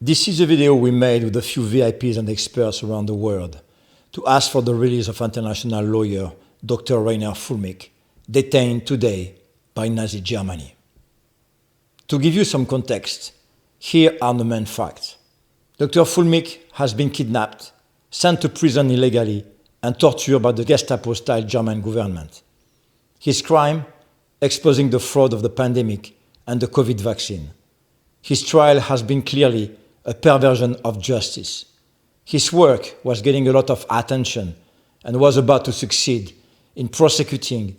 This is a video we made with a few VIPs and experts around the world to ask for the release of international lawyer dok.Rайнера Fюlльмиха, detained today by Nazi Germany. To give you some context, here are the main facts. Dr. Fюlльмиха has been kidnapped, sent to prison illegally, and tortured by the Gestapo-style German government. His crime? Exposing the fraud of the pandemic and the COVID vaccine. His trial has been clearly a perversion of justice. His work was getting a lot of attention and was about to succeed in prosecuting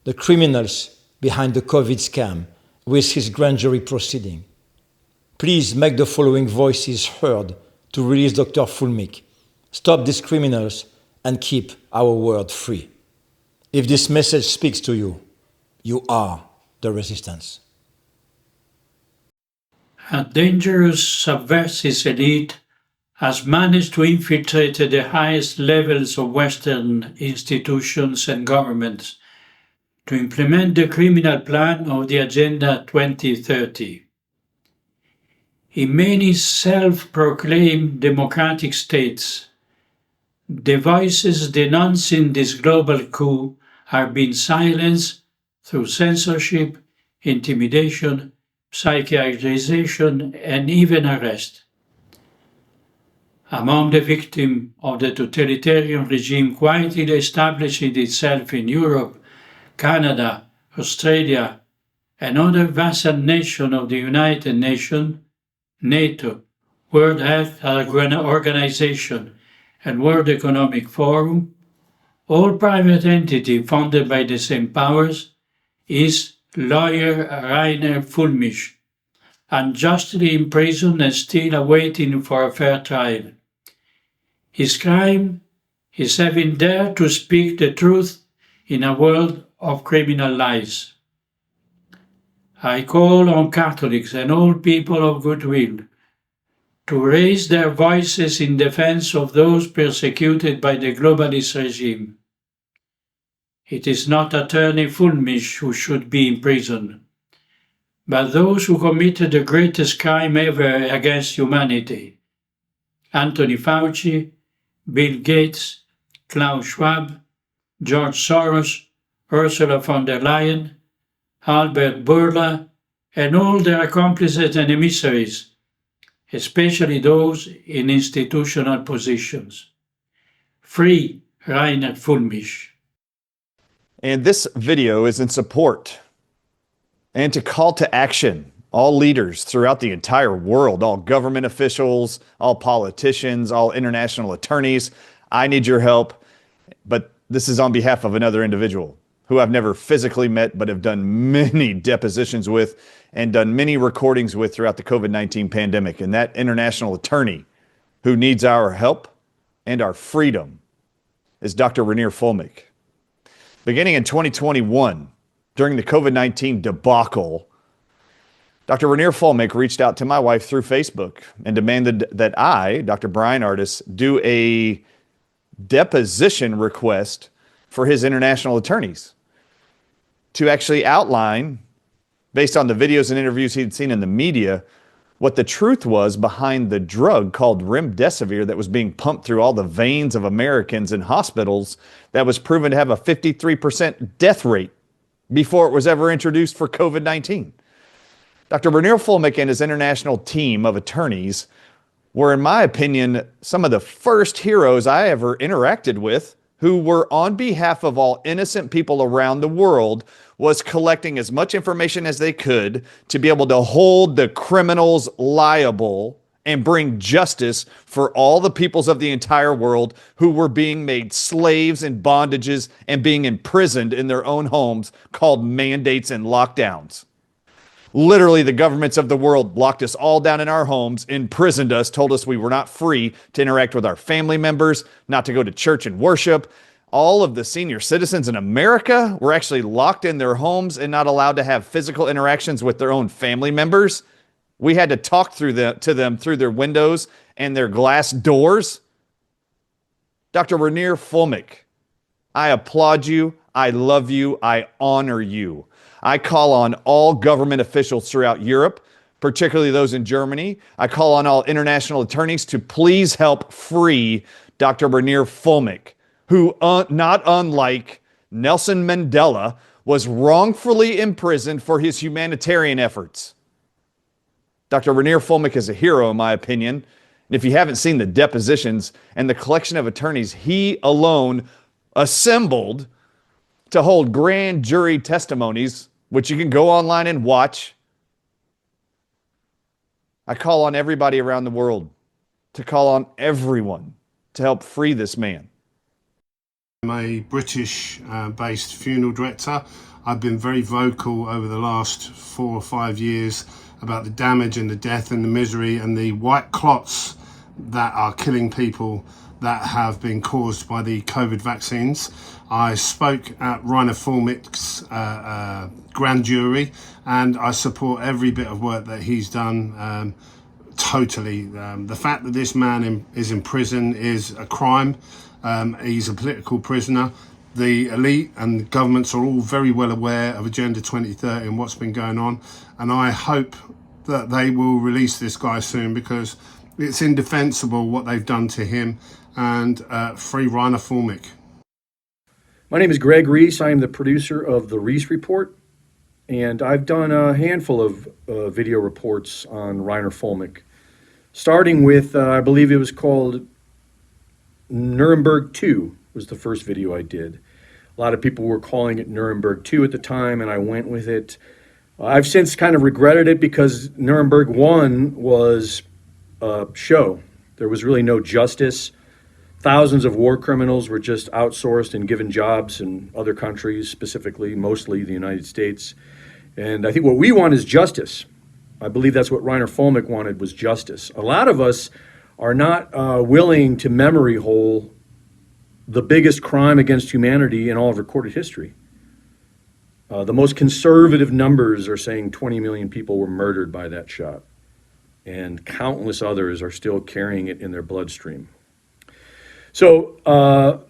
the criminals behind the COVID scam with his grand jury proceeding. Please make the following voices heard to release Dr. Fюlльмиха, stop these criminals, and keep our world free. If this message speaks to you, you are the resistance. A dangerous subversive elite has managed to infiltrate the highest levels of Western institutions and governments to implement the criminal plan of the Agenda 2030. In many self-proclaimed democratic states, the voices denouncing this global coup are being silenced through censorship, intimidation, psychiatrization, and even arrest. Among the victims of the totalitarian regime quietly establishing itself in Europe, Canada, Australia, and other vassal nations of the United Nations, NATO, World Health Organization, and World Economic Forum, all private entities funded by the same powers, is lawyer Rayner Fülllmich, unjustly imprisoned and still awaiting for a fair trial. His crime is having dared to speak the truth in a world of criminal lies. I call on Catholics and all people of goodwill to raise their voices in defense of those persecuted by the globalist regime. It is not Attorney Fülllmich who should be imprisoned, but those who committed the greatest crime ever against humanity: Anthony Fauci, Bill Gates, Klaus Schwab, George Soros, Ursula von der Leyen, Albert Bourla, and all their accomplices and emissaries, especially those in institutional positions. Free Rayner Fülllmich. And this video is in support and to call to action all leaders throughout the entire world, all government officials, all politicians, all international attorneys. I need your help, but this is on behalf of another individual who I've never physically met, but have done many depositions with and done many recordings with throughout the COVID-19 pandemic. And that international attorney who needs our help and our freedom is Dr. Rayner Fülllmich. Beginning in 2021, during the COVID-19 debacle, Dr. Rayner Fülllmich reached out to my wife through Facebook and demanded that I, Dr. Brian Artis, do a deposition request for his international attorneys to actually outline, based on the videos and interviews he'd seen in the media, what the truth was behind the drug called remdesivir that was being pumped through all the veins of Americans in hospitals that was proven to have a 53% death rate before it was ever introduced for COVID-19. Dr. Rayner Fülllmich and his international team of attorneys were, in my opinion, some of the first heroes I ever interacted with who were, on behalf of all innocent people around the world, was collecting as much information as they could to be able to hold the criminals liable and bring justice for all the peoples of the entire world who were being made slaves and bondages and being imprisoned in their own homes, called mandates and lockdowns. Literally, the governments of the world locked us all down in our homes, imprisoned us, told us we were not free to interact with our family members, not to go to church and worship. All of the senior citizens in America were actually locked in their homes and not allowed to have physical interactions with their own family members. We had to talk to them through their windows and their glass doors. Dr. Rayner Fülllmich, I applaud you. I love you. I honor you. I call on all government officials throughout Europe, particularly those in Germany. I call on all international attorneys to please help free Dr. Rainer Fullmich, who, not unlike Nelson Mandela, was wrongfully imprisoned for his humanitarian efforts. Dr. Rainer Fullmich is a hero, in my opinion. And if you haven't seen the depositions and the collection of attorneys he alone assembled to hold grand jury testimonies, which you can go online and watch, I call on everybody around the world to call on everyone to help free this man. I'm a British-based funeral director. I've been very vocal over the last 4 or 5 years about the damage and the death and the misery and the white clots that are killing people that have been caused by the COVID vaccines. I spoke at Rainer Fullmich's grand jury, and I support every bit of work that he's done totally. The fact that this man is in prison is a crime. He's a political prisoner. The elite and governments are all very well aware of Agenda 2030 and what's been going on, and I hope that they will release this guy soon, because it's indefensible what they've done to him, and free Rainer Fullmich. My name is Greg Reese. I am the producer of the Reese Report, and I've done a handful of video reports on Rainer Fullmich, starting with, I believe it was called Nuremberg 2 was the first video I did. A lot of people were calling it Nuremberg 2 at the time, and I went with it. I've since kind of regretted it, because Nuremberg 1 was a show. There was really no justice. Thousands of war criminals were just outsourced and given jobs in other countries, specifically, mostly the United States. And I think what we want is justice. I believe that's what Rainer Fullmich wanted, was justice. A lot of us are not willing to memory hole the biggest crime against humanity in all of recorded history. The most conservative numbers are saying 20 million people were murdered by that shot, and countless others are still carrying it in their bloodstream. So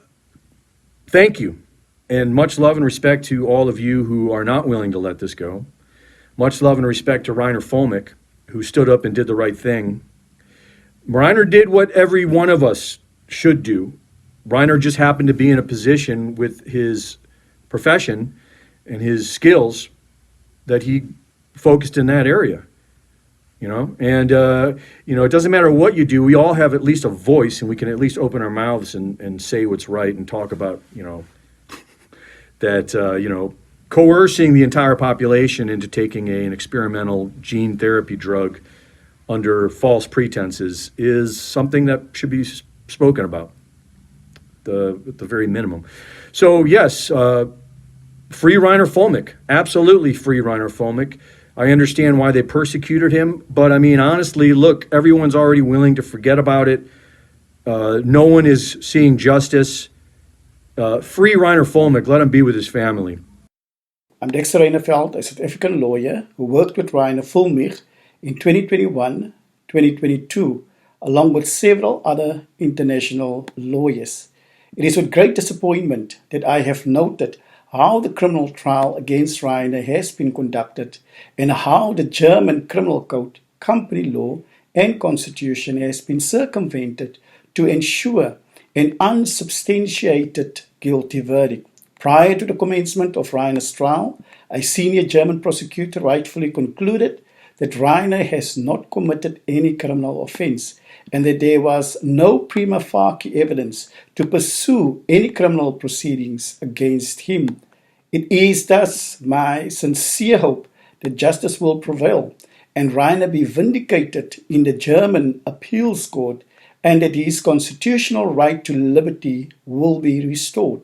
thank you, and much love and respect to all of you who are not willing to let this go. Much love and respect to Rainer Fullmich, who stood up and did the right thing. Rainer did what every one of us should do. Rainer just happened to be in a position with his profession and his skills that he focused in that area. And it doesn't matter what you do. We all have at least a voice, and we can at least open our mouths and say what's right and talk about, that, coercing the entire population into taking an experimental gene therapy drug under false pretenses is something that should be spoken about, at the very minimum. So yes, free Rainer Fullmich, absolutely free Rainer Fullmich. I understand why they persecuted him, but I mean, honestly, look, everyone's already willing to forget about it. No one is seeing justice. Free Rainer Fullmich, let him be with his family. I'm dok.Reinera, a South African lawyer who worked with Rainer Fullmich in 2021, 2022, along with several other international lawyers. It is with great disappointment that I have noted how the criminal trial against Rainer has been conducted, and how the German criminal code, company law, and constitution has been circumvented to ensure an unsubstantiated guilty verdict. Prior to the commencement of Rainer's trial, a senior German prosecutor rightfully concluded that Rainer has not committed any criminal offense, and that there was no prima facie evidence to pursue any criminal proceedings against him. It is thus my sincere hope that justice will prevail and Rainer be vindicated in the German appeals court, and that his constitutional right to liberty will be restored.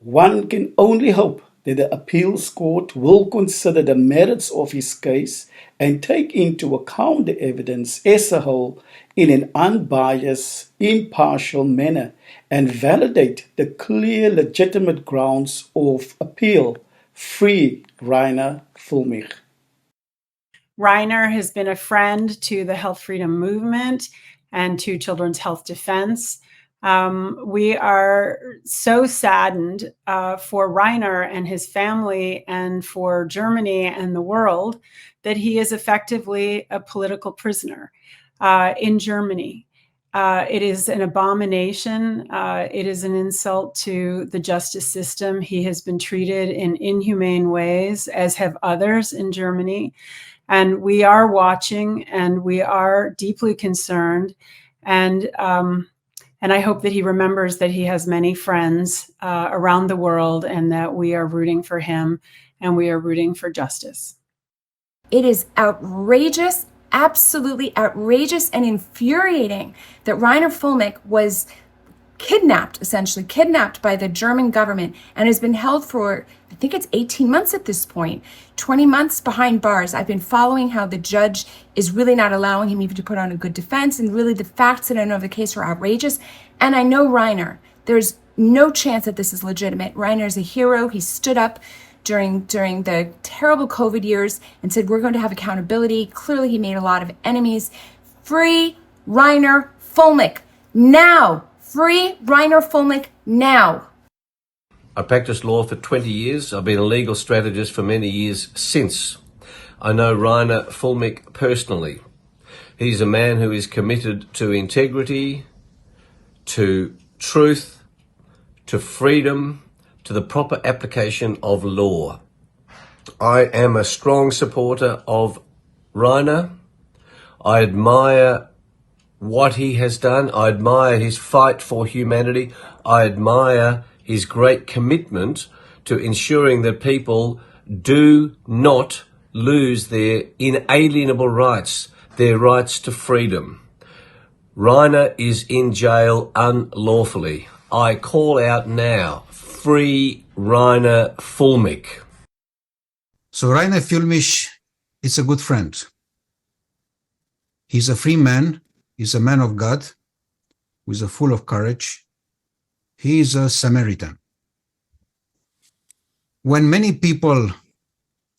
One can only hope that the appeals court will consider the merits of his case and take into account the evidence as a whole in an unbiased, impartial manner, and validate the clear, legitimate grounds of appeal. Free Rainer Fullmich. Rainer has been a friend to the health freedom movement and to Children's Health Defense. We are so saddened for Rainer and his family and for Germany and the world that he is effectively a political prisoner in Germany. It is an abomination. It is an insult to the justice system. He has been treated in inhumane ways, as have others in Germany. And we are watching, and we are deeply concerned. And I hope that he remembers that he has many friends around the world, and that we are rooting for him, and we are rooting for justice. It is outrageous, absolutely outrageous and infuriating that Rainer Füllmich was kidnapped, essentially kidnapped by the German government, and has been held for, I think it's 18 months at this point, 20 months behind bars. I've been following how the judge is really not allowing him even to put on a good defense, and really the facts that I know of the case are outrageous. And I know Rainer, there's no chance that this is legitimate. Rainer is a hero. He stood up during the terrible COVID years and said, we're going to have accountability. Clearly he made a lot of enemies. Free Rainer Füllmich now. Free Rainer Füllmich now. I practiced law for 20 years. I've been a legal strategist for many years since. I know Rainer Füllmich personally. He's a man who is committed to integrity, to truth, to freedom, to the proper application of law. I am a strong supporter of Rainer. I admire what he has done. I admire his fight for humanity. I admire his great commitment to ensuring that people do not lose their inalienable rights, their rights to freedom. Rainer is in jail unlawfully. I call out now, free Rainer Füllmich. So Rainer Füllmich is a good friend. He's a free man. He's a man of God who is full of courage. He is a Samaritan. When many people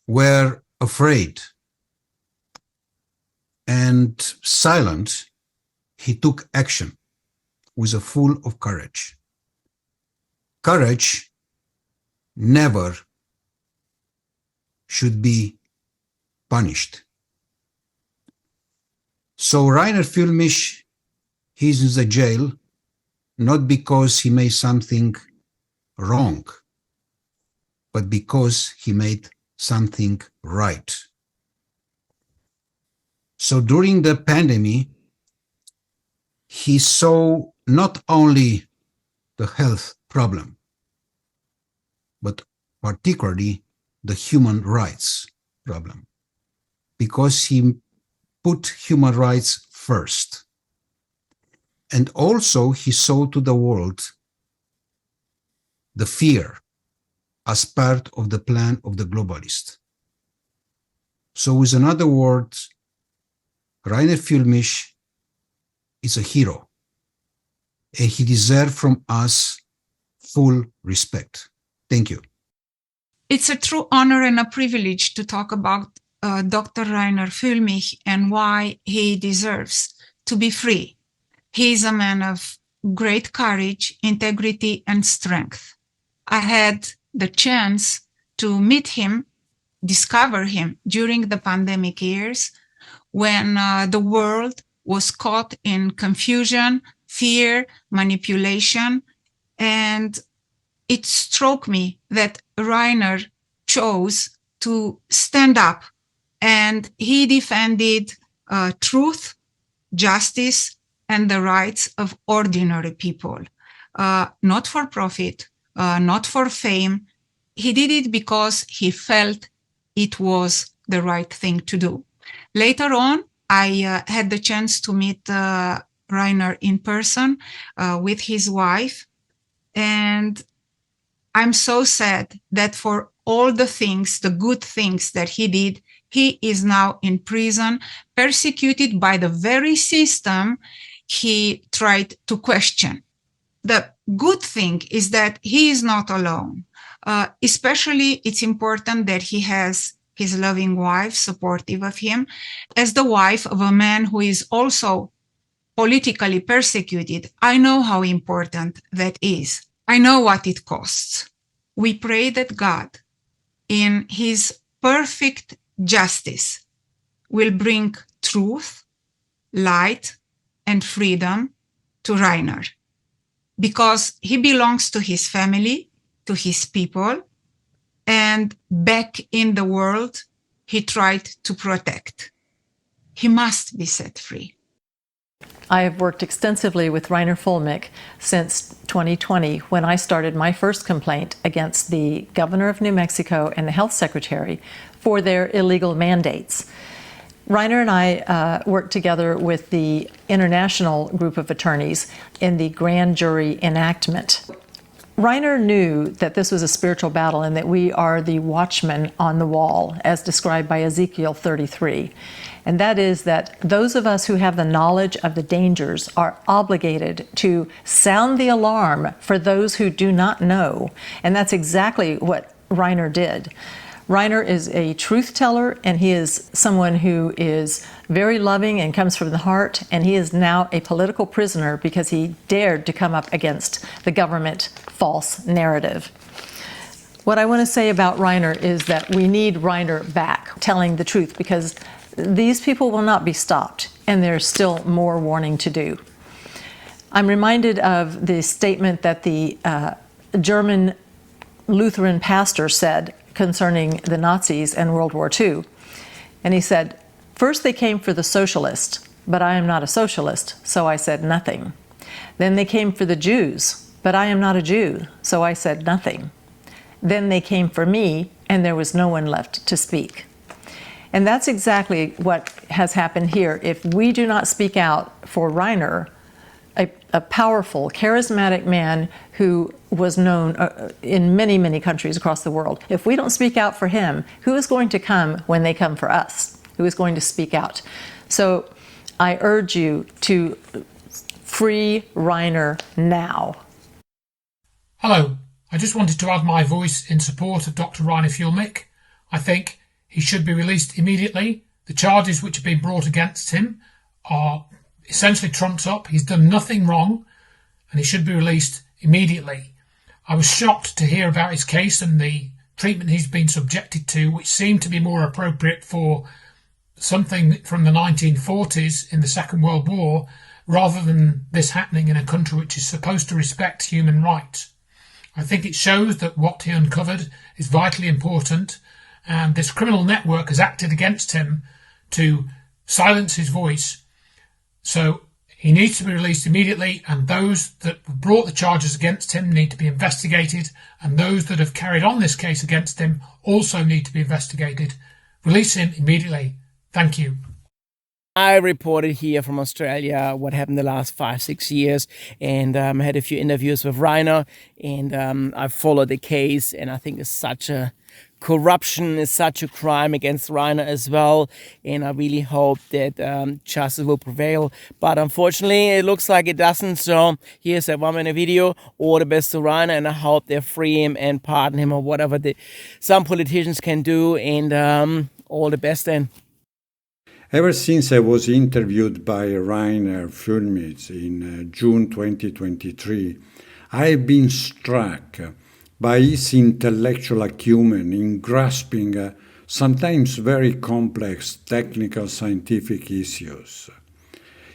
were afraid and silent, he took action with full of courage. Courage never should be punished. So Rainer Füllmich, he's in the jail, not because he made something wrong, but because he made something right. So during the pandemic, he saw not only the health problem, but particularly the human rights problem, because he put human rights first. And also he saw to the world the fear as part of the plan of the globalist. So with another word, Rainer Füllmich is a hero, and he deserves from us full respect. Thank you. It's a true honor and a privilege to talk about Dr. Rainer Füllmich and why he deserves to be free. He is a man of great courage, integrity, and strength. I had the chance to meet him, discover him during the pandemic years when the world was caught in confusion, fear, manipulation, and it struck me that Rainer chose to stand up, and he defended truth, justice, and the rights of ordinary people, not for profit, not for fame. He did it because he felt it was the right thing to do. Later on, I had the chance to meet Rainer in person with his wife, and I'm so sad that for all the things, the good things that he did, he is now in prison, persecuted by the very system he tried to question. The good thing is that he is not alone. Especially, it's important that he has his loving wife supportive of him, as the wife of a man who is also politically persecuted, I know how important that is. I know what it costs. We pray that God, in his perfect justice, will bring truth, light, and freedom to Rainer, because he belongs to his family, to his people, and back in the world he tried to protect. He must be set free. I have worked extensively with Rainer Fullmich since 2020, when I started my first complaint against the governor of New Mexico and the health secretary for their illegal mandates. Rainer and I worked together with the international group of attorneys in the grand jury enactment. Rainer knew that this was a spiritual battle and that we are the watchmen on the wall, as described by Ezekiel 33. And that is that those of us who have the knowledge of the dangers are obligated to sound the alarm for those who do not know. And that's exactly what Rainer did. Rainer is a truth teller, and he is someone who is very loving and comes from the heart, and he is now a political prisoner because he dared to come up against the government false narrative. What I want to say about Rainer is that we need Rainer back telling the truth, because these people will not be stopped, and there's still more warning to do. I'm reminded of the statement that the German Lutheran pastor said concerning the Nazis and World War II. And he said, "First they came for the socialist, but I am not a socialist, so I said nothing. Then they came for the Jews, but I am not a Jew, so I said nothing. Then they came for me, and there was no one left to speak." And that's exactly what has happened here. If we do not speak out for Rainer, a powerful, charismatic man who was known in many, many countries across the world, if we don't speak out for him, who is going to come when they come for us? Who is going to speak out? So I urge you to free Rainer now. Hello, I just wanted to add my voice in support of Dr. Rainer Fullmich. I think he should be released immediately. The charges which have been brought against him are essentially trumped up. He's done nothing wrong, and he should be released immediately. I was shocked to hear about his case and the treatment he's been subjected to, which seemed to be more appropriate for something from the 1940s in the Second World War, rather than this happening in a country which is supposed to respect human rights. I think it shows that what he uncovered is vitally important, and this criminal network has acted against him to silence his voice. So he needs to be released immediately, and those that brought the charges against him need to be investigated, and those that have carried on this case against him also need to be investigated. Release him immediately. Thank you. I reported here from Australia what happened the last 5-6 years, and I had a few interviews with Rainer, and I followed the case, and I think it's such a corruption, is such a crime against Rainer as well, and I really hope that justice will prevail, but unfortunately it looks like it doesn't. So here's that 1-minute video. All the best to Rainer, and I hope they free him and pardon him, or whatever some politicians can do, and all the best then. Ever since I was interviewed by Rainer Fullmich in June 2023, I have been struck by his intellectual acumen in grasping sometimes very complex technical scientific issues.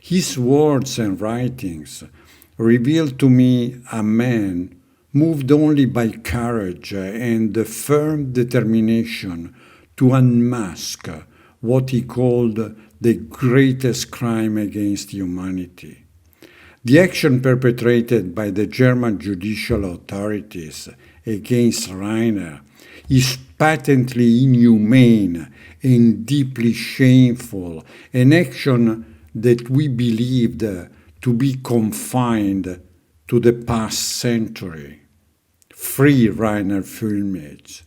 His words and writings reveal to me a man moved only by courage and the firm determination to unmask what he called the greatest crime against humanity. The action perpetrated by the German judicial authorities against Rainer is patently inhumane and deeply shameful, an action that we believed to be confined to the past century. Free Rainer Fullmich.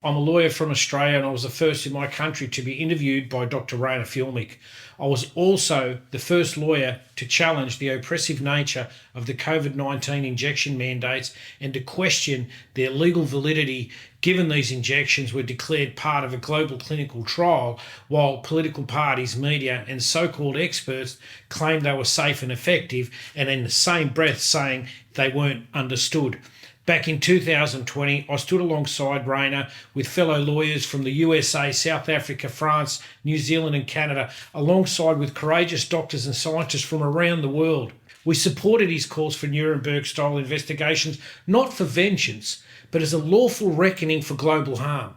I'm a lawyer from Australia, and I was the first in my country to be interviewed by Dr.Rайнер Фюлльмих. I was also the first lawyer to challenge the oppressive nature of the COVID-19 injection mandates and to question their legal validity, given these injections were declared part of a global clinical trial, while political parties, media, and so-called experts claimed they were safe and effective, and in the same breath saying they weren't understood. Back in 2020, I stood alongside Rayner with fellow lawyers from the USA, South Africa, France, New Zealand and Canada, alongside with courageous doctors and scientists from around the world. We supported his calls for Nuremberg-style investigations, not for vengeance, but as a lawful reckoning for global harm.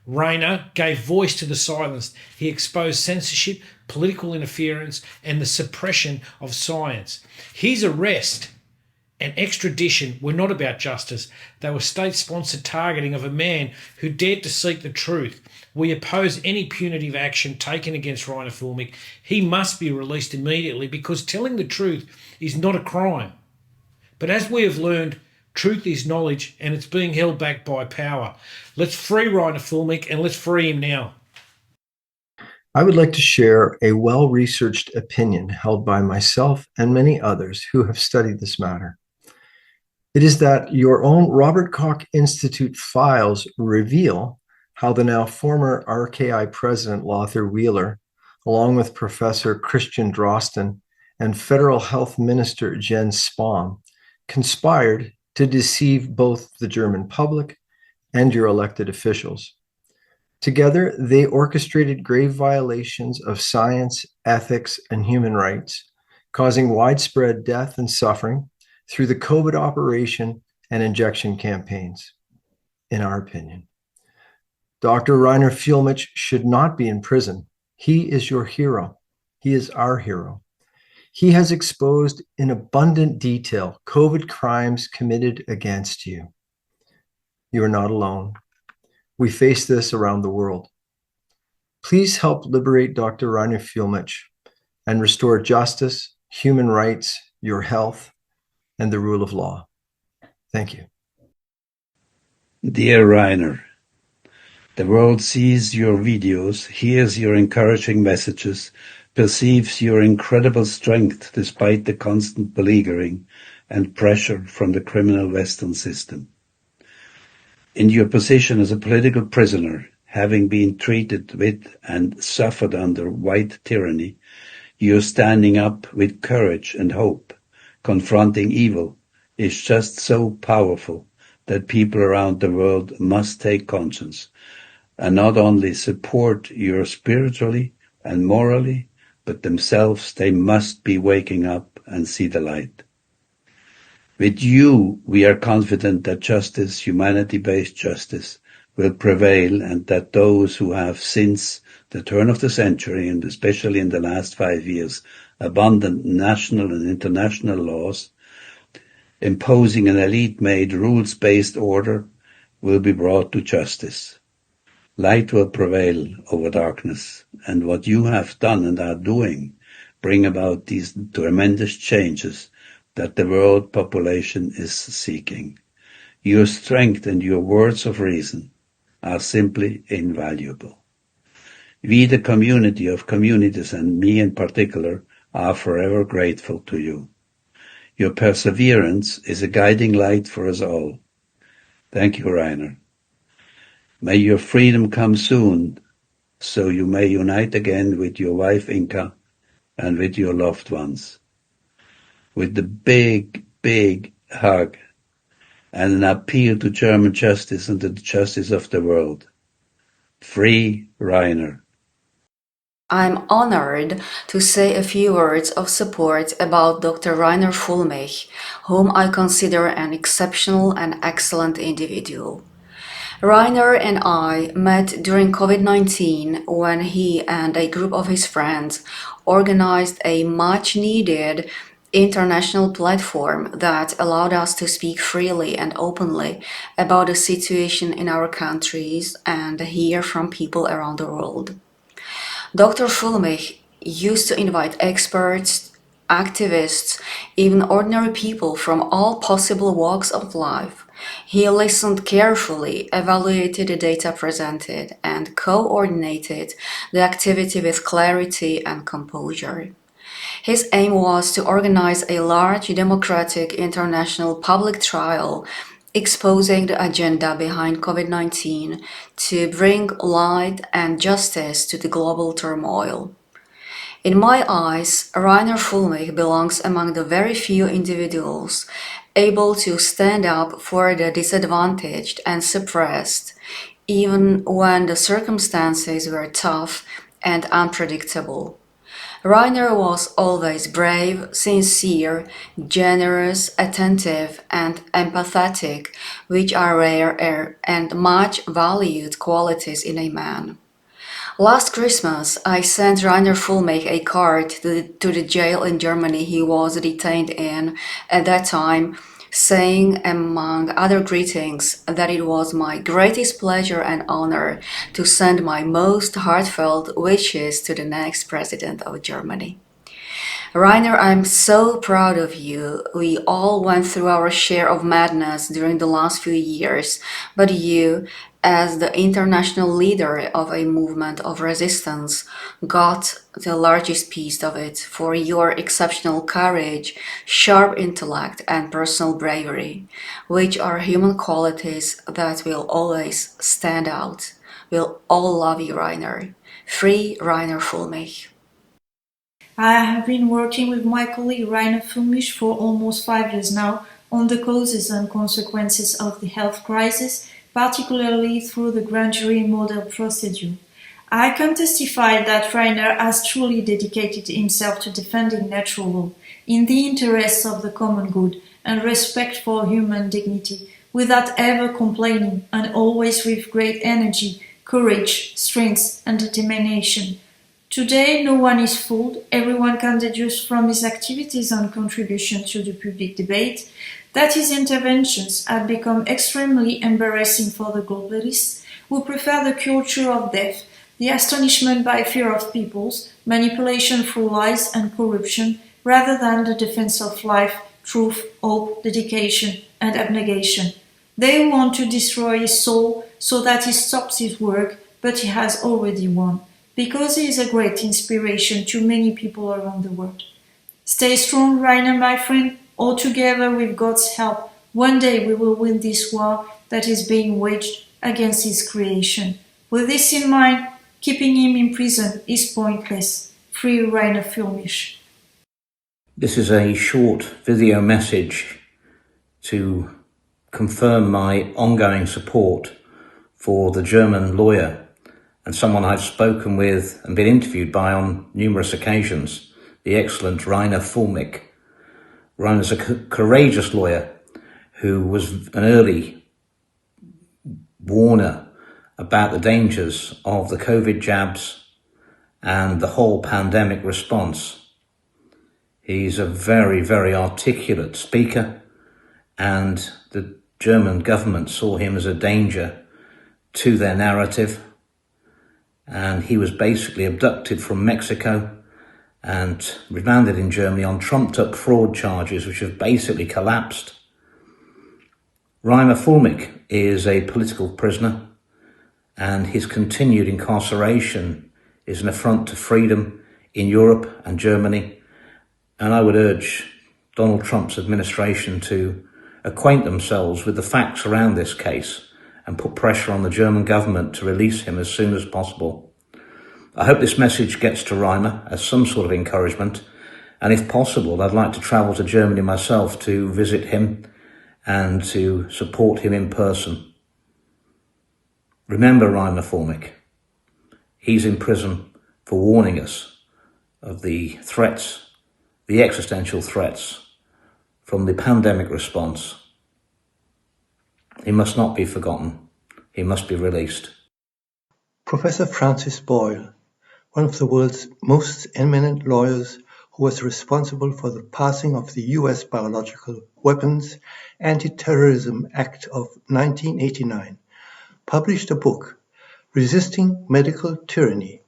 Rayner gave voice to the silenced. He exposed censorship, political interference and the suppression of science. His arrest and extradition were not about justice. They were state-sponsored targeting of a man who dared to seek the truth. We oppose any punitive action taken against Rayner Fülmich. He must be released immediately because telling the truth is not a crime. But as we have learned, truth is knowledge and it's being held back by power. Let's free Rayner Fülmich and let's free him now. I would like to share a well-researched opinion held by myself and many others who have studied this matter. It is that your own Robert Koch Institute files reveal how the now former RKI president Lothar Wieler, along with Professor Christian Drosten and Federal Health Minister Jens Spahn, conspired to deceive both the German public and your elected officials. Together, they orchestrated grave violations of science, ethics, and human rights, causing widespread death and suffering through the COVID operation and injection campaigns, in our opinion. Dr. Rayner Fülmich should not be in prison. He is your hero. He is our hero. He has exposed in abundant detail COVID crimes committed against you. You are not alone. We face this around the world. Please help liberate Dr. Rayner Fülmich and restore justice, human rights, your health, and the rule of law. Thank you. Dear Rayner, the world sees your videos, hears your encouraging messages, perceives your incredible strength despite the constant beleaguering and pressure from the criminal Western system. In your position as a political prisoner, having been treated with and suffered under white tyranny, you are standing up with courage and hope. Confronting evil is just so powerful that people around the world must take conscience and not only support you spiritually and morally, but themselves they must be waking up and see the light. With you, we are confident that justice, humanity-based justice, will prevail and that those who have since the turn of the century, and especially in the last 5 years, abundant national and international laws, imposing an elite-made rules-based order, will be brought to justice. Light will prevail over darkness, and what you have done and are doing bring about these tremendous changes that the world population is seeking. Your strength and your words of reason are simply invaluable. We, the community of communities, and me in particular, are forever grateful to you. Your perseverance is a guiding light for us all. Thank you, Rayner. May your freedom come soon, so you may unite again with your wife Inka and with your loved ones. With the big, big hug and an appeal to German justice and to the justice of the world. Free Rayner. I'm honored to say a few words of support about Dr. Rayner Fülmich, whom I consider an exceptional and excellent individual. Rayner and I met during COVID-19 when he and a group of his friends organized a much-needed international platform that allowed us to speak freely and openly about the situation in our countries and hear from people around the world. Dr. Fülmich used to invite experts, activists, even ordinary people from all possible walks of life He listened carefully, evaluated the data presented, and coordinated the activity with clarity and composure. His aim was to organize a large democratic international public trial exposing the agenda behind COVID-19 to bring light and justice to the global turmoil. In my eyes, Reiner Fullmich belongs among the very few individuals able to stand up for the disadvantaged and suppressed, even when the circumstances were tough and unpredictable. Reiner was always brave, sincere, generous, attentive, and empathetic, which are rare and much valued qualities in a man. Last Christmas, I sent Reiner Fullmich a card to the jail in Germany he was detained in at that time, saying, among other greetings, that it was my greatest pleasure and honor to send my most heartfelt wishes to the next president of Germany. Reiner, I'm so proud of you. We all went through our share of madness during the last few years, but you, as the international leader of a movement of resistance, got the largest piece of it for your exceptional courage, sharp intellect, and personal bravery, which are human qualities that will always stand out. We'll all love you, Reiner. Free Reiner Fullmich. I have been working with my colleague Reiner Fullmich for almost 5 years now on the causes and consequences of the health crisis, particularly through the grand jury model procedure. I can testify that Reiner has truly dedicated himself to defending natural law in the interests of the common good and respect for human dignity, without ever complaining and always with great energy, courage, strength and determination. Today, no one is fooled. Everyone can deduce from his activities and contribution to the public debate that his interventions have become extremely embarrassing for the globalists who prefer the culture of death, the astonishment by fear of peoples, manipulation through lies and corruption, rather than the defense of life, truth, hope, dedication, and abnegation. They want to destroy his soul so that he stops his work, but he has already won, because he is a great inspiration to many people around the world. Stay strong, Reiner, my friend. All together, with God's help, one day we will win this war that is being waged against his creation. With this in mind, keeping him in prison is pointless. Free Reiner Fullmich. This is a short video message to confirm my ongoing support for the German lawyer and someone I've spoken with and been interviewed by on numerous occasions, the excellent Reiner Fullmich. Reiner's a courageous lawyer who was an early warner about the dangers of the COVID jabs and the whole pandemic response. He's a very, very articulate speaker, and the German government saw him as a danger to their narrative. And he was basically abducted from Mexico and remanded in Germany on trumped-up fraud charges, which have basically collapsed. Reiner Fullmich is a political prisoner, and his continued incarceration is an affront to freedom in Europe and Germany. And I would urge Donald Trump's administration to acquaint themselves with the facts around this case and put pressure on the German government to release him as soon as possible. I hope this message gets to Reiner as some sort of encouragement, and if possible, I'd like to travel to Germany myself to visit him and to support him in person. Remember Reiner Fullmich. He's in prison for warning us of the threats, the existential threats from the pandemic response. He must not be forgotten. He must be released. Professor Francis Boyle, one of the world's most eminent lawyers who was responsible for the passing of the US Biological Weapons Anti-Terrorism Act of 1989, published a book, Resisting Medical Tyranny,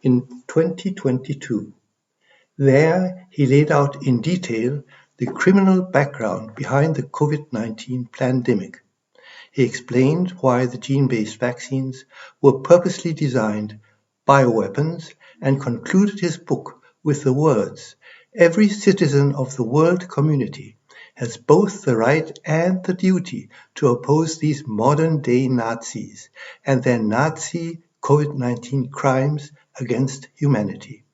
in 2022. There, he laid out in detail the criminal background behind the COVID-19 pandemic. He explained why the gene-based vaccines were purposely designed bioweapons and concluded his book with the words, "Every citizen of the world community has both the right and the duty to oppose these modern-day Nazis and their Nazi COVID-19 crimes against humanity."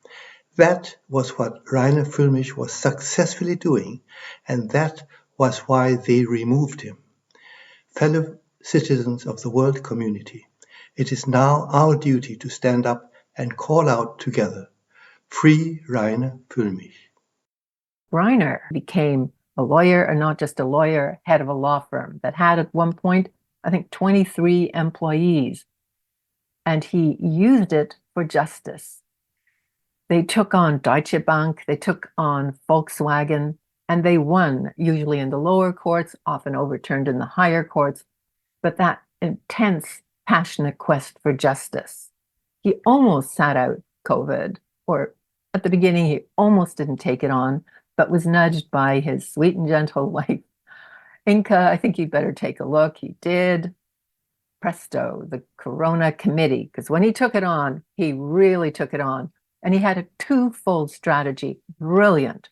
That was what Rainer Füllmich was successfully doing, and that was why they removed him. Fellow citizens of the world community, it is now our duty to stand up and call out together, "Free Rainer Füllmich." Reiner became a lawyer, and not just a lawyer, head of a law firm that had at one point, I think, 23 employees. And he used it for justice. They took on Deutsche Bank, they took on Volkswagen, and they won, usually in the lower courts, often overturned in the higher courts. But that intense, passionate quest for justice. He almost sat out COVID, or at the beginning, he almost didn't take it on, but was nudged by his sweet and gentle wife, Inka. I think you'd better take a look. He did. Presto, the Corona Committee, because when he took it on, he really took it on. And he had a twofold strategy. Brilliant.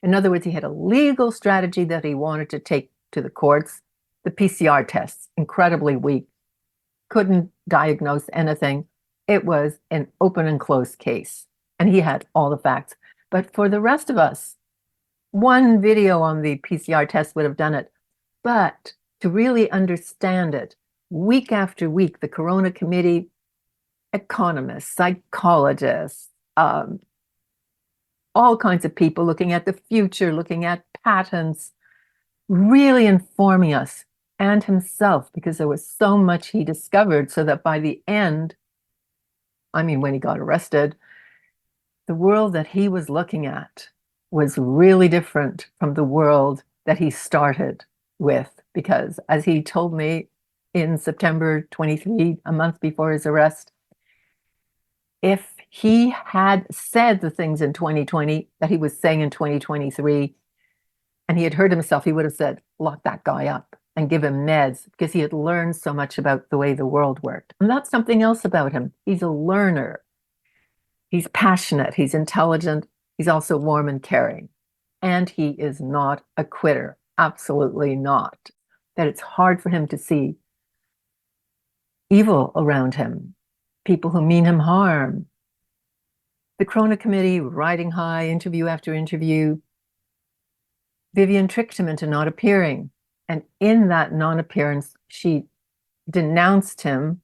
In other words, he had a legal strategy that he wanted to take to the courts. The PCR tests, incredibly weak, couldn't diagnose anything. It was an open and closed case, and he had all the facts. But for the rest of us, one video on the PCR test would have done it. But to really understand it, week after week, the Corona Committee, economists, psychologists, all kinds of people looking at the future, looking at patents, really informing us, and himself, because there was so much he discovered, so that by the end, I mean, when he got arrested, the world that he was looking at was really different from the world that he started with. Because as he told me in September 23, a month before his arrest, if he had said the things in 2020 that he was saying in 2023, and he had heard himself, he would have said, lock that guy up and give him meds, because he had learned so much about the way the world worked. And that's something else about him. He's a learner. He's passionate. He's intelligent. He's also warm and caring. And he is not a quitter. Absolutely not. That it's hard for him to see evil around him, people who mean him harm. The Corona Committee, riding high, interview after interview. Vivian tricked him into not appearing. And in that non-appearance, she denounced him.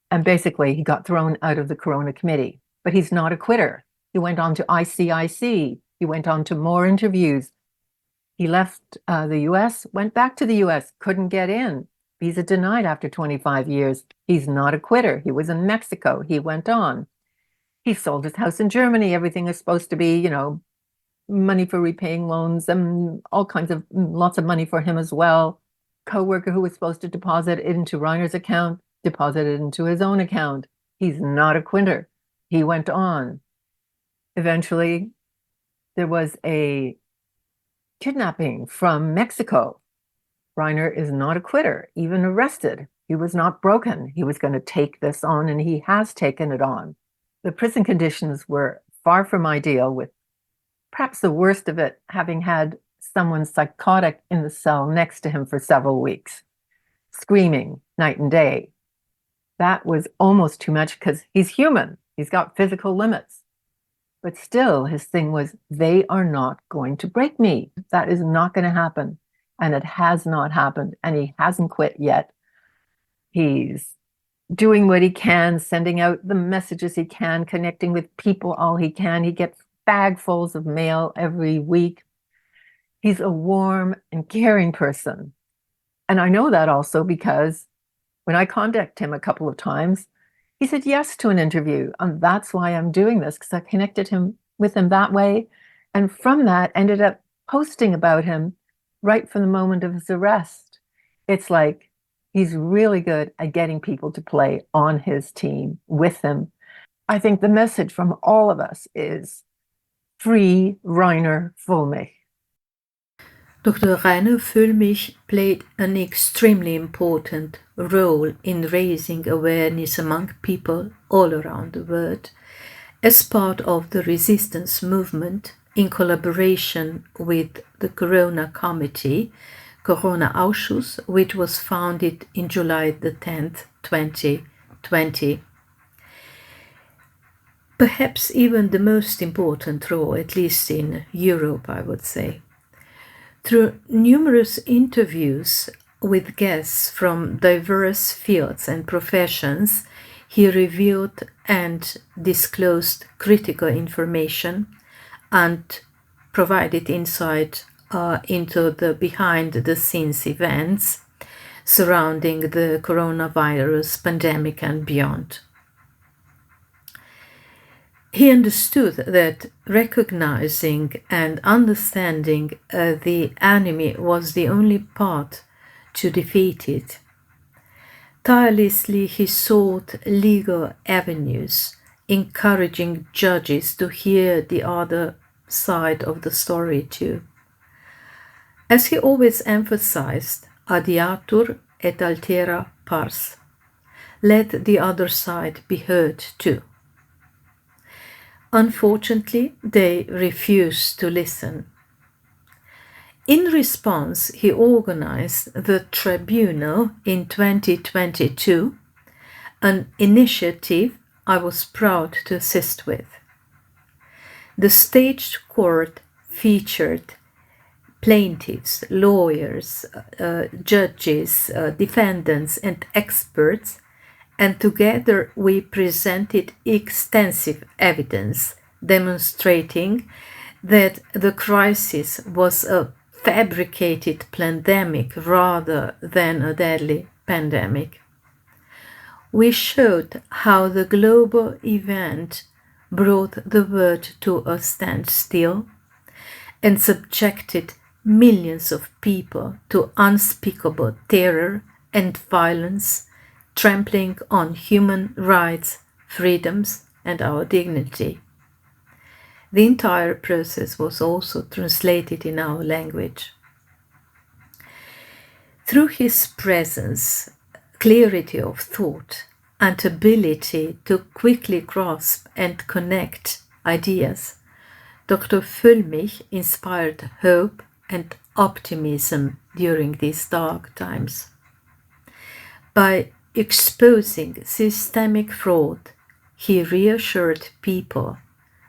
And basically, he got thrown out of the Corona Committee. But he's not a quitter. He went on to ICIC. He went on to more interviews. He left the US, went back to the US, couldn't get in. Visa denied after 25 years. He's not a quitter. He was in Mexico. He went on. He sold his house in Germany. Everything is supposed to be, money for repaying loans and all kinds of, lots of money for him as well. Co-worker who was supposed to deposit it into Reiner's account, deposited it into his own account. He's not a quitter. He went on. Eventually, there was a kidnapping from Mexico. Reiner is not a quitter, even arrested. He was not broken. He was going to take this on, and he has taken it on. The prison conditions were far from ideal, with perhaps the worst of it having had someone psychotic in the cell next to him for several weeks, screaming night and day. That was almost too much, because he's human. He's got physical limits. But still, his thing was, they are not going to break me. That is not going to happen. And it has not happened. And he hasn't quit yet. He's doing what he can, sending out the messages he can, connecting with people all he can. He gets bagfuls of mail every week. He's a warm and caring person. And I know that also because when I contacted him a couple of times, he said yes to an interview. And that's why I'm doing this, because I connected him with him that way. And from that, ended up posting about him right from the moment of his arrest. It's like he's really good at getting people to play on his team with him. I think the message from all of us is free Rainer Füllmich. Dr.Rainer Füllmich played an extremely important role in raising awareness among people all around the world as part of the resistance movement in collaboration with the Corona Committee, Corona Ausschuss, which was founded in July the 10th, 2020. Perhaps even the most important role, at least in Europe, I would say. Through numerous interviews with guests from diverse fields and professions, he revealed and disclosed critical information and provided insight into the behind-the-scenes events surrounding the coronavirus pandemic and beyond. He understood that recognizing and understanding the enemy was the only path to defeat it. Tirelessly, he sought legal avenues, encouraging judges to hear the other side of the story too. As he always emphasized, adiatur et altera pars. Let the other side be heard too. Unfortunately, they refused to listen. In response, he organized the Tribunal in 2022, an initiative I was proud to assist with. The staged court featured plaintiffs, lawyers, judges, defendants, and experts, and together we presented extensive evidence demonstrating that the crisis was a fabricated pandemic rather than a deadly pandemic. We showed how the global event brought the world to a standstill and subjected millions of people to unspeakable terror and violence, trampling on human rights, freedoms, and our dignity. The entire process was also translated in our language. Through his presence, clarity of thought, and ability to quickly grasp and connect ideas, Dr. Füllmich inspired hope and optimism during these dark times. By exposing systemic fraud, he reassured people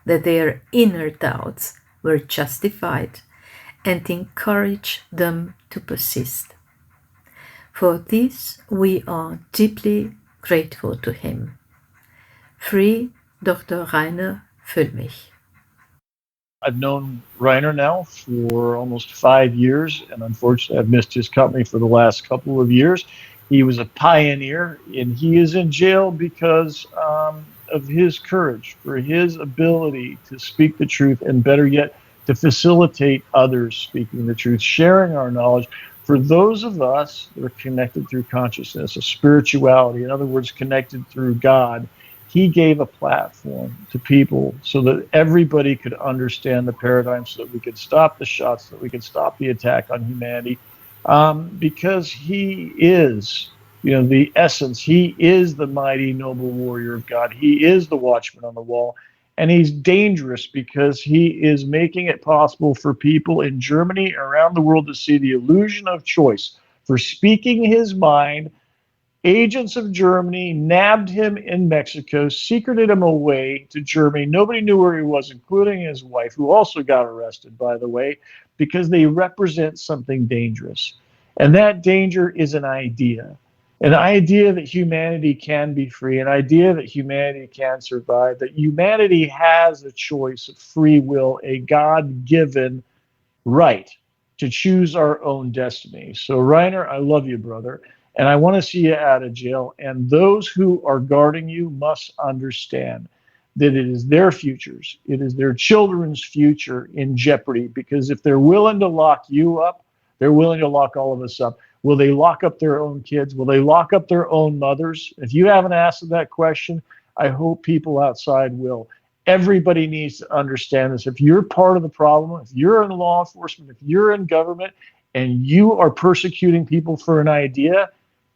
that their inner doubts were justified and encouraged them to persist. For this, we are deeply grateful to him. Free Dr. Rainer Füllmich. I've known Reiner now for almost 5 years, and unfortunately I've missed his company for the last couple of years. He was a pioneer, and he is in jail because of his courage, for his ability to speak the truth, and better yet, to facilitate others speaking the truth, sharing our knowledge. For those of us that are connected through consciousness, of spirituality, in other words, connected through God, he gave a platform to people so that everybody could understand the paradigm, so that we could stop the shots, so that we could stop the attack on humanity, because he is, the essence. He is the mighty, noble warrior of God. He is the watchman on the wall. And he's dangerous because he is making it possible for people in Germany, around the world, to see the illusion of choice. For speaking his mind, agents of Germany nabbed him in Mexico, secreted him away to Germany. Nobody knew where he was, including his wife, who also got arrested, by the way, because they represent something dangerous. And that danger is an idea that humanity can be free, an idea that humanity can survive, that humanity has a choice of free will, a God-given right to choose our own destiny. So, Reiner, I love you, brother, and I want to see you out of jail. And those who are guarding you must understand that it is their futures, it is their children's future in jeopardy, because if they're willing to lock you up, they're willing to lock all of us up. Will they lock up their own kids? Will they lock up their own mothers? If you haven't asked that question, I hope people outside will. Everybody needs to understand this. If you're part of the problem, if you're in law enforcement, if you're in government, and you are persecuting people for an idea,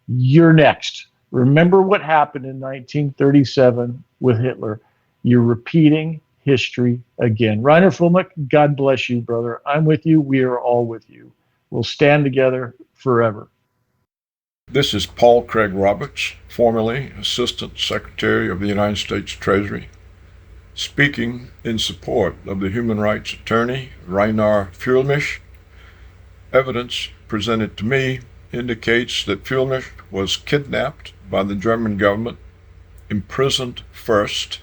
you're next. Remember what happened in 1937 with Hitler. You're repeating history again. Reiner Fuellmich, God bless you, brother. I'm with you. We are all with you. We'll stand together forever. This is Paul Craig Roberts, formerly Assistant Secretary of the United States Treasury, speaking in support of the human rights attorney, Reiner Füellmich. Evidence presented to me indicates that Füellmich was kidnapped by the German government, imprisoned first,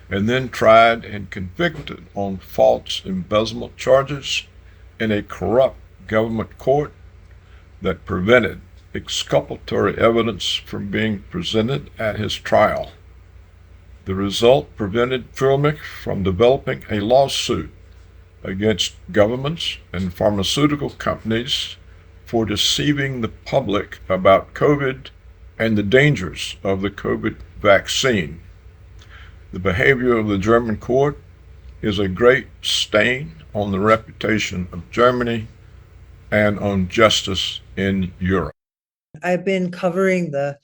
and then tried and convicted on false embezzlement charges in a corrupt government court that prevented exculpatory evidence from being presented at his trial. The result prevented Füellmich from developing a lawsuit against governments and pharmaceutical companies for deceiving the public about COVID and the dangers of the COVID vaccine. The behavior of the German court is a great stain on the reputation of Germany and on justice in Europe. I've been covering the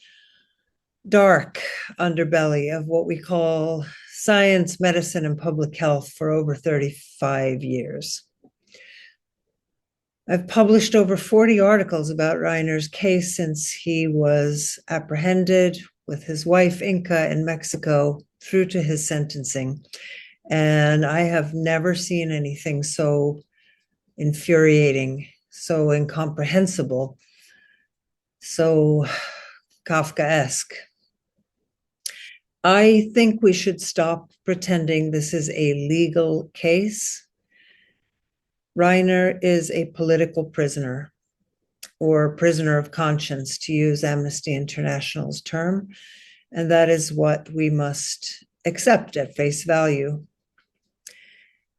dark underbelly of what we call science, medicine, and public health for over 35 years. I've published over 40 articles about Reiner's case since he was apprehended with his wife Inca in Mexico through to his sentencing. And I have never seen anything so infuriating, so incomprehensible, so Kafkaesque. I think we should stop pretending this is a legal case. Reiner is a political prisoner, or prisoner of conscience, to use Amnesty International's term, and that is what we must accept at face value.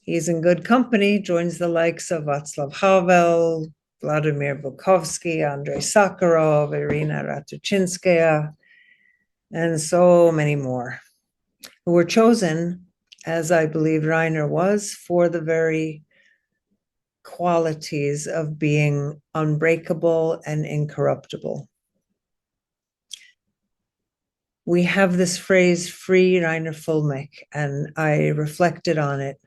He's in good company, joins the likes of Václav Havel, Vladimir Bukovsky, Andrei Sakharov, Irina Ratuchinskaya, and so many more, who were chosen, as I believe Reiner was, for the very qualities of being unbreakable and incorruptible. We have this phrase, free Reiner Fuellmich, and I reflected on it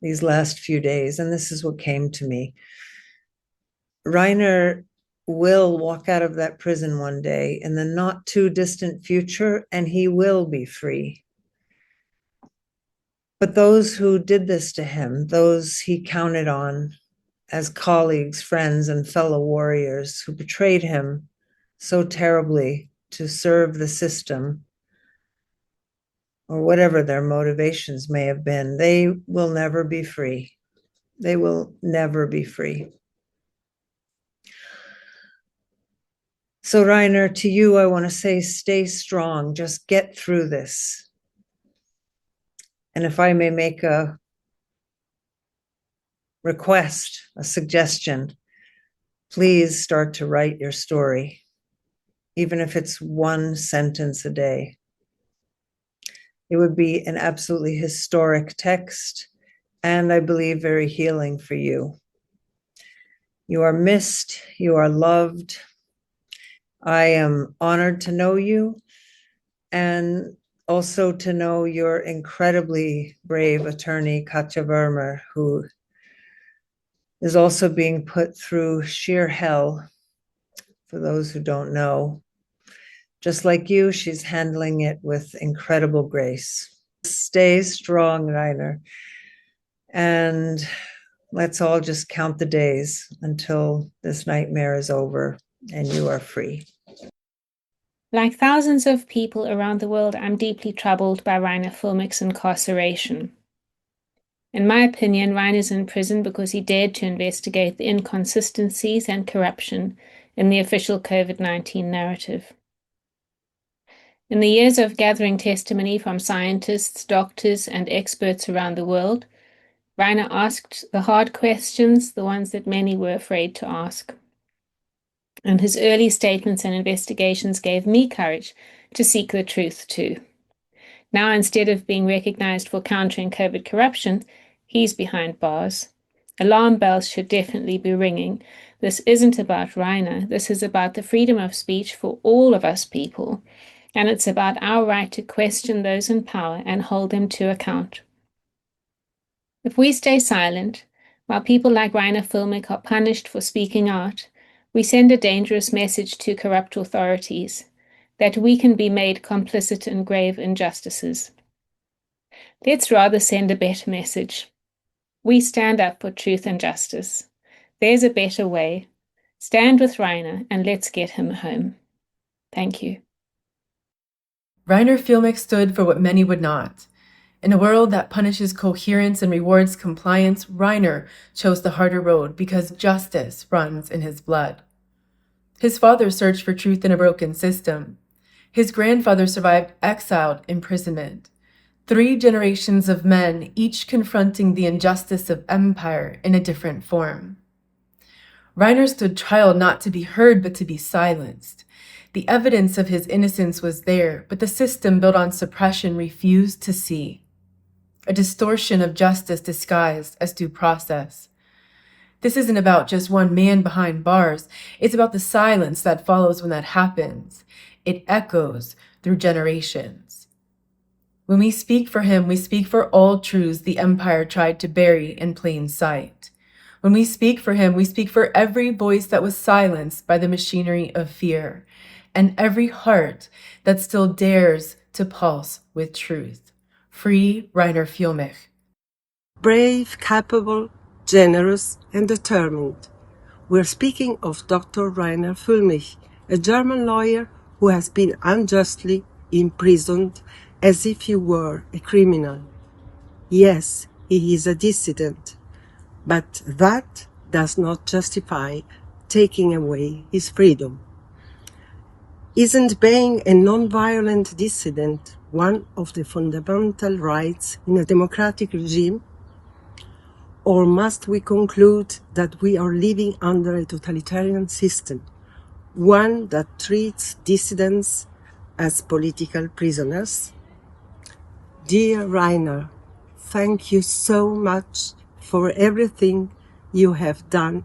these last few days, and this is what came to me. Reiner will walk out of that prison one day in the not too distant future, and he will be free. But those who did this to him, those he counted on as colleagues, friends, and fellow warriors who betrayed him so terribly to serve the system, or whatever their motivations may have been, they will never be free. They will never be free. So Reiner, to you, I want to say, stay strong, just get through this. And if I may make a request, a suggestion, please start to write your story, even if it's one sentence a day. It would be an absolutely historic text, and I believe very healing for you. You are missed, you are loved. I am honored to know you, and also to know your incredibly brave attorney, Katja Vermer, who is also being put through sheer hell. For those who don't know, just like you, she's handling it with incredible grace. Stay strong, Reiner, and let's all just count the days until this nightmare is over and you are free. Like thousands of people around the world, I'm deeply troubled by Reiner Fuellmich's incarceration. In my opinion, Reiner's in prison because he dared to investigate the inconsistencies and corruption in the official COVID-19 narrative. In the years of gathering testimony from scientists, doctors, and experts around the world, Reiner asked the hard questions, the ones that many were afraid to ask. And his early statements and investigations gave me courage to seek the truth too. Now, instead of being recognized for countering COVID corruption, he's behind bars. Alarm bells should definitely be ringing. This isn't about Reiner. This is about the freedom of speech for all of us people. And it's about our right to question those in power and hold them to account. If we stay silent, while people like Reiner Fuellmich are punished for speaking out, we send a dangerous message to corrupt authorities that we can be made complicit in grave injustices. Let's rather send a better message. We stand up for truth and justice. There's a better way. Stand with Reiner and let's get him home. Thank you. Reiner Fuellmich stood for what many would not. In a world that punishes coherence and rewards compliance, Reiner chose the harder road because justice runs in his blood. His father searched for truth in a broken system. His grandfather survived exiled imprisonment. 3 generations of men, each confronting the injustice of empire in a different form. Reiner stood trial not to be heard, but to be silenced. The evidence of his innocence was there, but the system built on suppression refused to see. A distortion of justice disguised as due process. This isn't about just one man behind bars. It's about the silence that follows when that happens. It echoes through generations. When we speak for him, we speak for all truths the empire tried to bury in plain sight. When we speak for him, we speak for every voice that was silenced by the machinery of fear, and every heart that still dares to pulse with truth. Free Reiner Fuellmich. Brave, capable, generous, and determined. We're speaking of Dr. Reiner Fuellmich, a German lawyer who has been unjustly imprisoned as if he were a criminal. Yes, he is a dissident, but that does not justify taking away his freedom. Isn't being a non-violent dissident one of the fundamental rights in a democratic regime? Or must we conclude that we are living under a totalitarian system, one that treats dissidents as political prisoners? Dear Reiner, thank you so much for everything you have done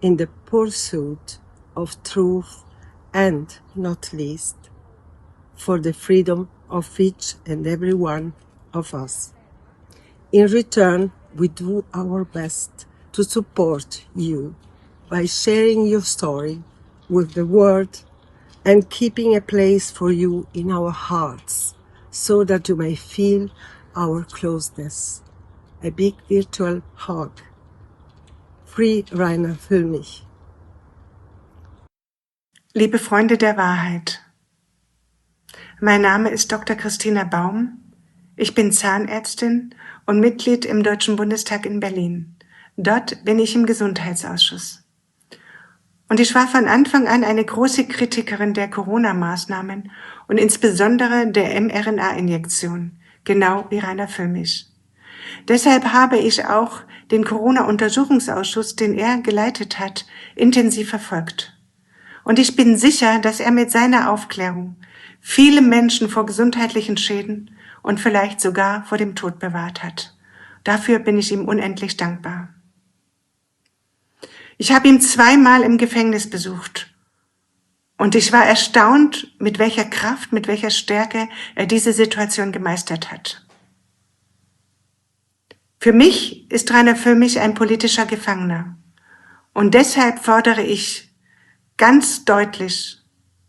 in the pursuit of truth and, not least, for the freedom of each and every one of us. In return, we do our best to support you by sharing your story with the world and keeping a place for you in our hearts so that you may feel our closeness. A big virtual hug. Free Reiner Fuellmich. Liebe Freunde der Wahrheit, mein Name ist Dr. Christina Baum. Ich bin Zahnärztin und Mitglied im Deutschen Bundestag in Berlin. Dort bin ich im Gesundheitsausschuss. Und ich war von Anfang an eine große Kritikerin der Corona-Maßnahmen und insbesondere der mRNA-Injektion, genau wie Reiner Fuellmich. Deshalb habe ich auch den Corona-Untersuchungsausschuss, den er geleitet hat, intensiv verfolgt. Und ich bin sicher, dass er mit seiner Aufklärung viele Menschen vor gesundheitlichen Schäden und vielleicht sogar vor dem Tod bewahrt hat. Dafür bin ich ihm unendlich dankbar. Ich habe ihn 2-mal im Gefängnis besucht und ich war erstaunt, mit welcher Kraft, mit welcher Stärke er diese Situation gemeistert hat. Für mich ist Reiner Fuellmich ein politischer Gefangener und deshalb fordere ich ganz deutlich,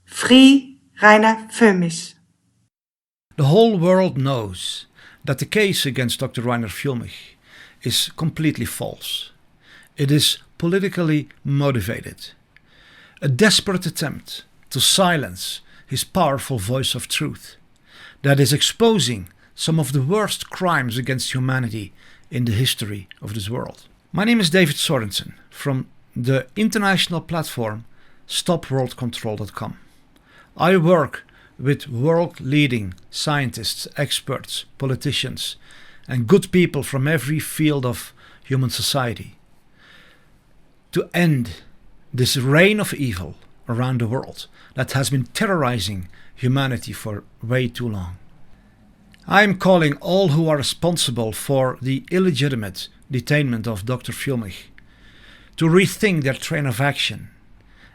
Free Reiner Fuellmich. The whole world knows that the case against Dr. Reiner Fuellmich is completely false. It is politically motivated. A desperate attempt to silence his powerful voice of truth that is exposing some of the worst crimes against humanity in the history of this world. My name is David Sorensen from the international platform StopWorldControl.com. I work with world-leading scientists, experts, politicians, and good people from every field of human society to end this reign of evil around the world that has been terrorizing humanity for way too long. I'm calling all who are responsible for the illegitimate detainment of Dr. Füllmich to rethink their train of action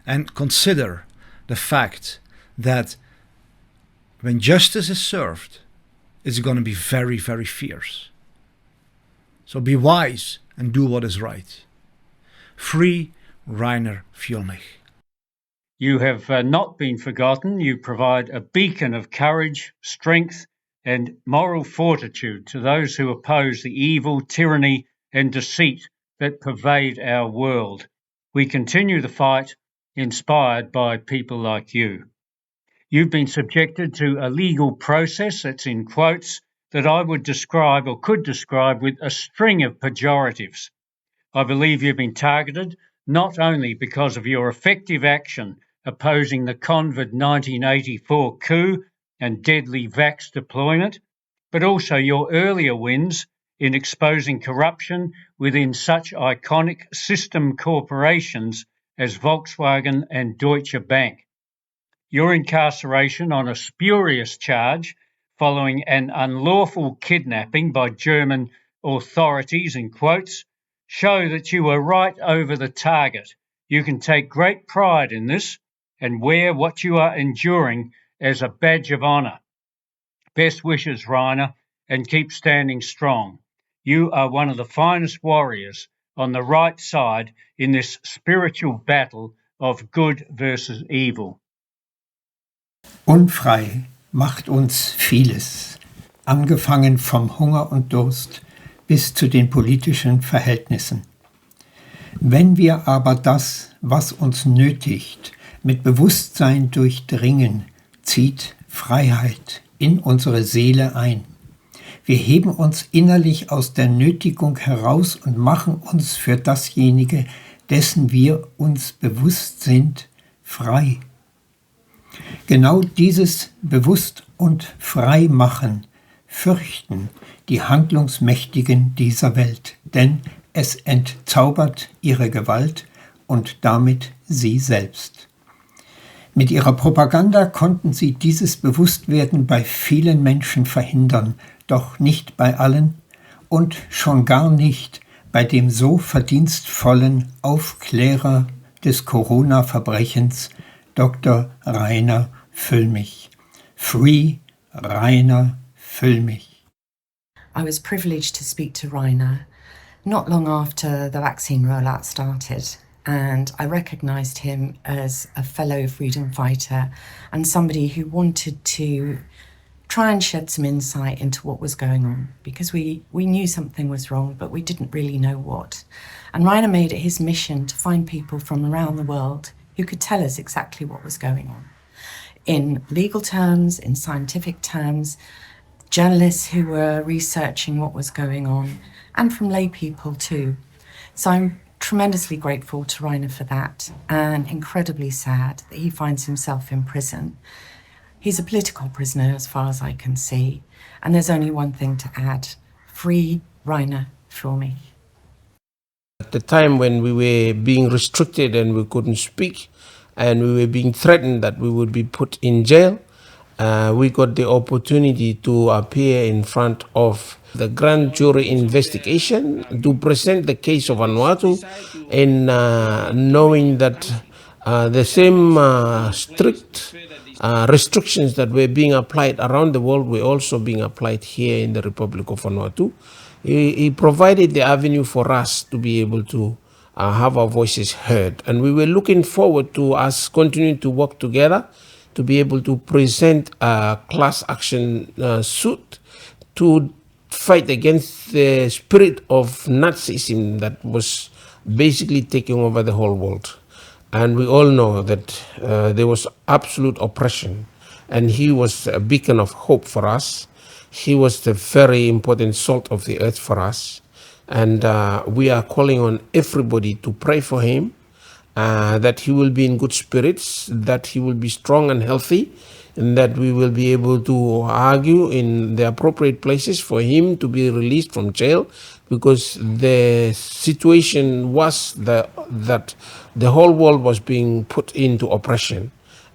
and consider the fact that when justice is served, it's going to be very, very fierce. So be wise and do what is right. Free Rainer Füllmich. You have not been forgotten. You provide a beacon of courage, strength, and moral fortitude to those who oppose the evil, tyranny, and deceit that pervade our world. We continue the fight inspired by people like you. You've been subjected to a legal process that's in quotes that I would describe or could describe with a string of pejoratives. I believe you've been targeted not only because of your effective action opposing the COVID 1984 coup and deadly vax deployment, but also your earlier wins in exposing corruption within such iconic system corporations as Volkswagen and Deutsche Bank. Your incarceration on a spurious charge following an unlawful kidnapping by German authorities, in quotes, show that you were right over the target. You can take great pride in this and wear what you are enduring as a badge of honour. Best wishes, Rainer, and keep standing strong. You are one of the finest warriors on the right side in this spiritual battle of good versus evil. Unfrei macht uns vieles, angefangen vom Hunger und Durst bis zu den politischen Verhältnissen. Wenn wir aber das, was uns nötigt, mit Bewusstsein durchdringen, zieht Freiheit in unsere Seele ein. Wir heben uns innerlich aus der Nötigung heraus und machen uns für dasjenige, dessen wir uns bewusst sind, frei. Genau dieses Bewusst- und Freimachen fürchten die Handlungsmächtigen dieser Welt, denn es entzaubert ihre Gewalt und damit sie selbst. Mit ihrer Propaganda konnten sie dieses Bewusstwerden bei vielen Menschen verhindern, doch nicht bei allen und schon gar nicht bei dem so verdienstvollen Aufklärer des Corona-Verbrechens, Dr.Rainer Füllmich. Free Rainer Füllmich. I was privileged to speak to Rainer not long after the vaccine rollout started, and I recognised him as a fellow freedom fighter and somebody who wanted to try and shed some insight into what was going on, because we knew something was wrong, but we didn't really know what. And Rainer made it his mission to find people from around the world who could tell us exactly what was going on. In legal terms, in scientific terms, journalists who were researching what was going on, and from lay people too. So I'm tremendously grateful to Rainer for that, and incredibly sad that he finds himself in prison. He's a political prisoner as far as I can see, and there's only one thing to add: free Rainer Füllmich. At the time when we were being restricted and we couldn't speak, and we were being threatened that we would be put in jail, we got the opportunity to appear in front of the grand jury investigation to present the case of Vanuatu, and knowing that the same strict restrictions that were being applied around the world were also being applied here in the Republic of Vanuatu. He provided the avenue for us to be able to have our voices heard, and we were looking forward to us continuing to work together to be able to present a class action suit to fight against the spirit of Nazism that was basically taking over the whole world. And we all know that there was absolute oppression, and he was a beacon of hope for us. He was the very important salt of the earth for us. And we are calling on everybody to pray for him, that he will be in good spirits, that he will be strong and healthy, and that we will be able to argue in the appropriate places for him to be released from jail, because the situation was that the whole world was being put into oppression.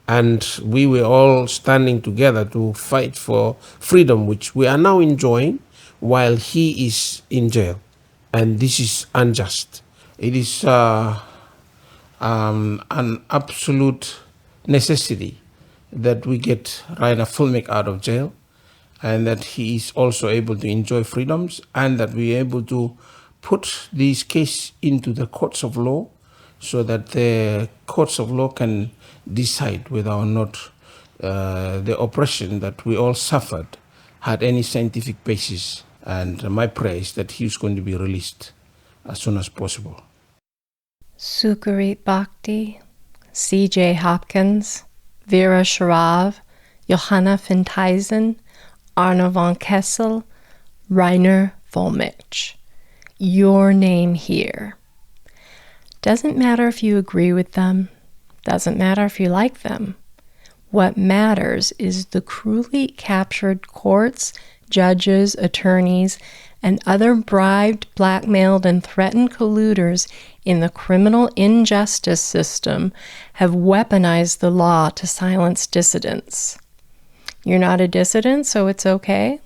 And we were all standing together to fight for freedom, which we are now enjoying while he is in jail. And this is unjust. It is an absolute necessity that we get Rainer Fullmich out of jail, and that he is also able to enjoy freedoms, and that we are able to put these cases into the courts of law so that the courts of law can decide whether or not the oppression that we all suffered had any scientific basis. And my prayer is that he is going to be released as soon as possible. Sukarit Bhakti, C.J. Hopkins, Vera Sharav, Johanna Fintheisen, Arno von Kessel, Rainer Fullmich. Your name here. Doesn't matter if you agree with them, doesn't matter if you like them. What matters is the cruelly captured courts, judges, attorneys, and other bribed, blackmailed, and threatened colluders in the criminal injustice system have weaponized the law to silence dissidents. You're not a dissident, so it's okay?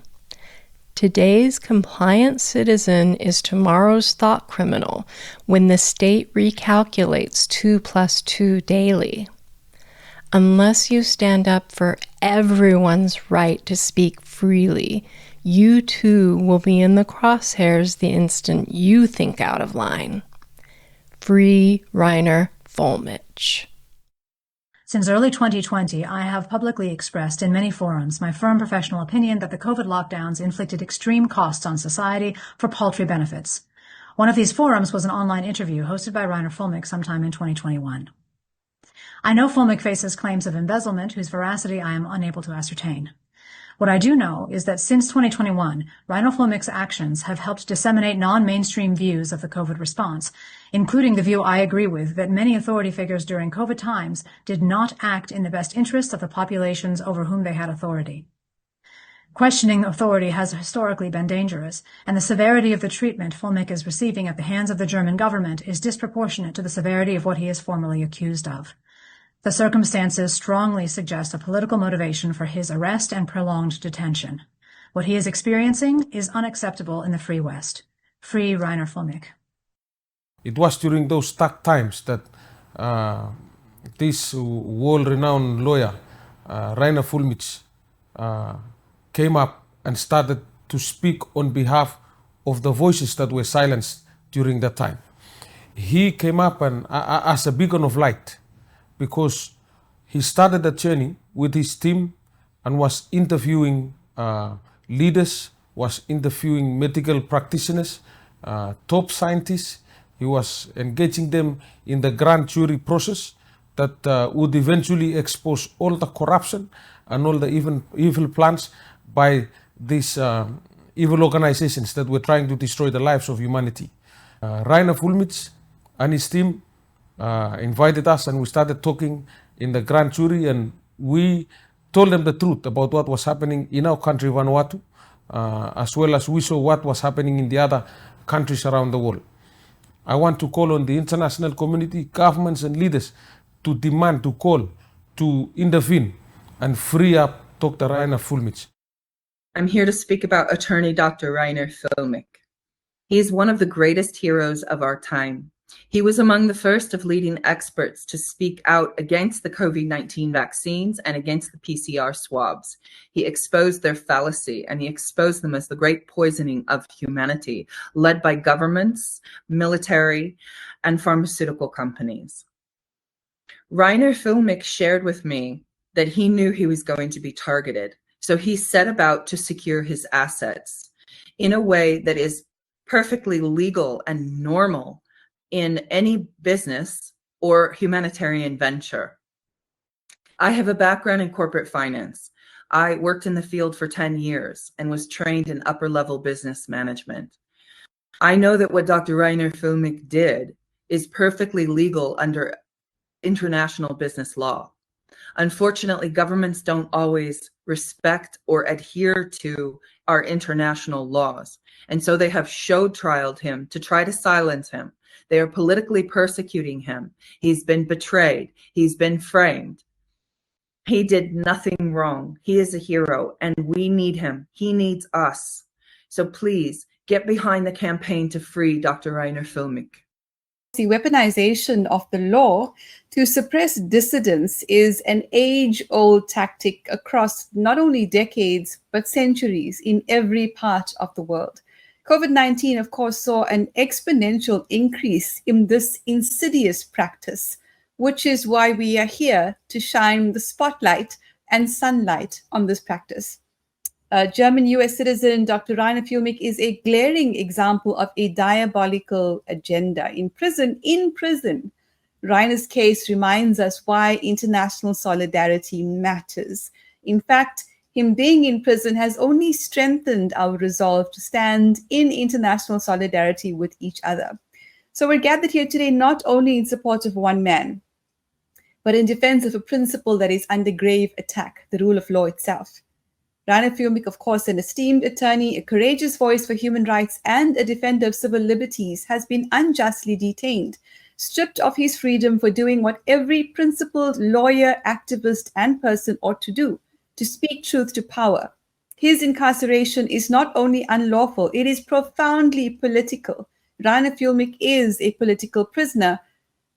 Today's compliant citizen is tomorrow's thought criminal when the state recalculates 2 + 2 daily. Unless you stand up for everyone's right to speak freely, you too will be in the crosshairs the instant you think out of line. Free Rainer Fullmich. Since early 2020, I have publicly expressed in many forums my firm professional opinion that the COVID lockdowns inflicted extreme costs on society for paltry benefits. One of these forums was an online interview hosted by Rainer Fullmich sometime in 2021. I know Fullmich faces claims of embezzlement whose veracity I am unable to ascertain. What I do know is that since 2021, Rainer Fullmich's actions have helped disseminate non-mainstream views of the COVID response, including the view I agree with that many authority figures during COVID times did not act in the best interests of the populations over whom they had authority. Questioning authority has historically been dangerous, and the severity of the treatment Fullmich is receiving at the hands of the German government is disproportionate to the severity of what he is formally accused of. The circumstances strongly suggest a political motivation for his arrest and prolonged detention. What he is experiencing is unacceptable in the Free West. Free Rainer Fullmich. It was during those dark times that this world-renowned lawyer, Rainer Fullmich, came up and started to speak on behalf of the voices that were silenced during that time. He came up and as a beacon of light, because he started the journey with his team and was interviewing leaders, was interviewing medical practitioners, top scientists. He was engaging them in the grand jury process that would eventually expose all the corruption and all the evil plans by these evil organizations that were trying to destroy the lives of humanity. Rainer Fullmich and his team invited us, and we started talking in the grand jury, and we told them the truth about what was happening in our country, Vanuatu, as well as we saw what was happening in the other countries around the world. I want to call on the international community, governments and leaders to demand, to call, to intervene and free up Dr. Rainer Fullmich. I'm here to speak about attorney Dr. Rainer Fullmich. He is one of the greatest heroes of our time. He was among the first of leading experts to speak out against the COVID-19 vaccines and against the PCR swabs. He exposed their fallacy, and he exposed them as the great poisoning of humanity, led by governments, military, and pharmaceutical companies. Rainer Fullmich shared with me that he knew he was going to be targeted, so he set about to secure his assets in a way that is perfectly legal and normal in any business or humanitarian venture. I have a background in corporate finance. I worked in the field for 10 years and was trained in upper-level business management. I know that what Dr. Rainer Fullmich did is perfectly legal under international business law. Unfortunately, governments don't always respect or adhere to our international laws, and so they have show-trialed him to try to silence him. They are politically persecuting him. He's been betrayed. He's been framed. He did nothing wrong. He is a hero, and we need him. He needs us. So please get behind the campaign to free Dr. Reiner Füllmich. The weaponization of the law to suppress dissidents is an age-old tactic across not only decades, but centuries in every part of the world. COVID-19, of course, saw an exponential increase in this insidious practice, which is why we are here to shine the spotlight and sunlight on this practice. German US citizen Dr. Reiner Füllmich is a glaring example of a diabolical agenda. In prison, Reiner's case reminds us why international solidarity matters. In fact, him being in prison has only strengthened our resolve to stand in international solidarity with each other. So we're gathered here today not only in support of one man, but in defense of a principle that is under grave attack, the rule of law itself. Reiner Füllmich, of course, an esteemed attorney, a courageous voice for human rights, and a defender of civil liberties, has been unjustly detained, stripped of his freedom for doing what every principled lawyer, activist, and person ought to do, to speak truth to power. His incarceration is not only unlawful, it is profoundly political. Reiner Füllmich is a political prisoner,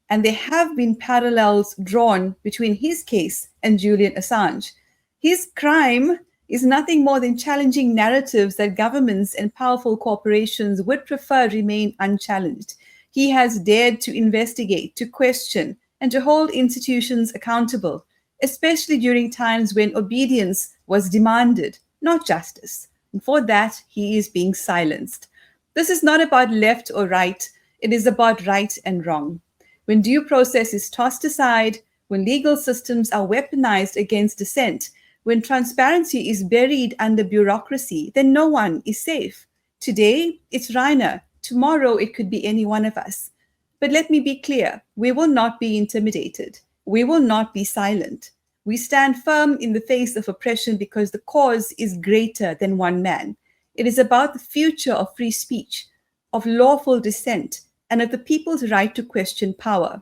and there have been parallels drawn between his case and Julian Assange. His crime is nothing more than challenging narratives that governments and powerful corporations would prefer remain unchallenged. He has dared to investigate, to question, and to hold institutions accountable, especially during times when obedience was demanded, not justice. And for that, he is being silenced. This is not about left or right. It is about right and wrong. When due process is tossed aside, when legal systems are weaponized against dissent, when transparency is buried under bureaucracy, then no one is safe. Today, it's Reiner. Tomorrow, it could be any one of us. But let me be clear, we will not be intimidated. We will not be silent. We stand firm in the face of oppression because the cause is greater than one man. It is about the future of free speech, of lawful dissent, and of the people's right to question power.